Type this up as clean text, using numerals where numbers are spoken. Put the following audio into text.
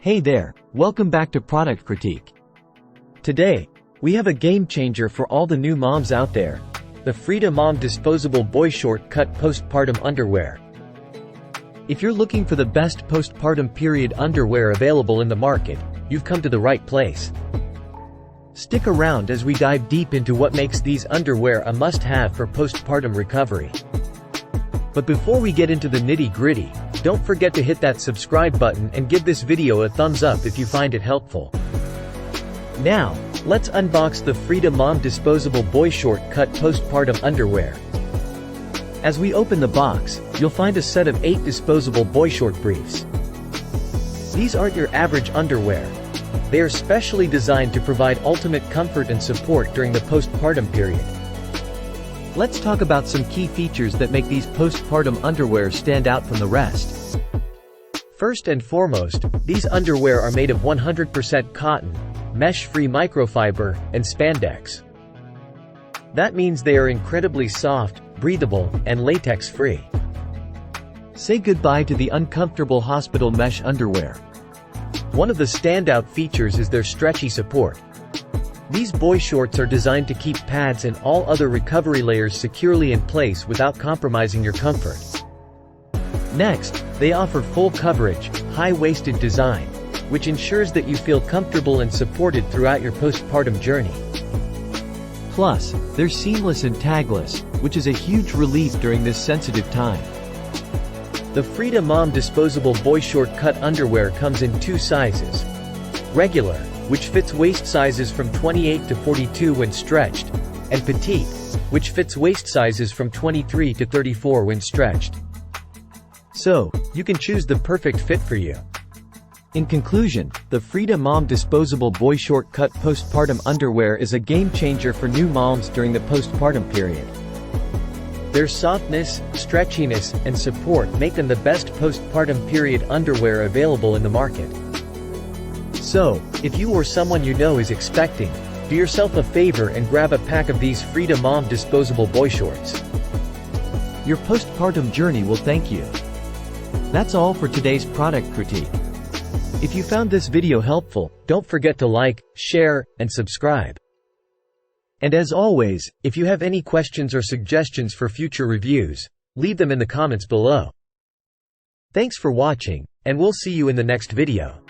Hey there, welcome back to Product Critique. Today, we have a game changer for all the new moms out there. The Frida Mom Disposable Boyshort Cut Postpartum Underwear. If you're looking for the best postpartum period underwear available in the market, you've come to the right place. Stick around as we dive deep into what makes these underwear a must-have for postpartum recovery. But before we get into the nitty-gritty, don't forget to hit that subscribe button and give this video a thumbs up if you find it helpful. Now, let's unbox the Frida Mom Disposable Boyshort Cut Postpartum Underwear. As we open the box, you'll find a set of 8 disposable boyshort briefs. These aren't your average underwear. They are specially designed to provide ultimate comfort and support during the postpartum period. Let's talk about some key features that make these postpartum underwear stand out from the rest. First and foremost, these underwear are made of 100% cotton, mesh-free microfiber, and spandex. That means they are incredibly soft, breathable, and latex-free. Say goodbye to the uncomfortable hospital mesh underwear. One of the standout features is their stretchy support. These boyshorts are designed to keep pads and all other recovery layers securely in place without compromising your comfort. Next, they offer full coverage, high-waisted design, which ensures that you feel comfortable and supported throughout your postpartum journey. Plus, they're seamless and tagless, which is a huge relief during this sensitive time. The Frida Mom Disposable Boyshort Cut Underwear comes in 2 sizes. Regular, which fits waist sizes from 28 to 42 when stretched, and petite, which fits waist sizes from 23 to 34 when stretched. So, you can choose the perfect fit for you. In conclusion, the Frida Mom Disposable Boyshort Cut Postpartum Underwear is a game changer for new moms during the postpartum period. Their softness, stretchiness, and support make them the best postpartum period underwear available in the market. So, if you or someone you know is expecting, do yourself a favor and grab a pack of these Frida Mom Disposable Boyshorts. Your postpartum journey will thank you. That's all for today's product critique. If you found this video helpful, don't forget to like, share, and subscribe. And as always, if you have any questions or suggestions for future reviews, leave them in the comments below. Thanks for watching, and we'll see you in the next video.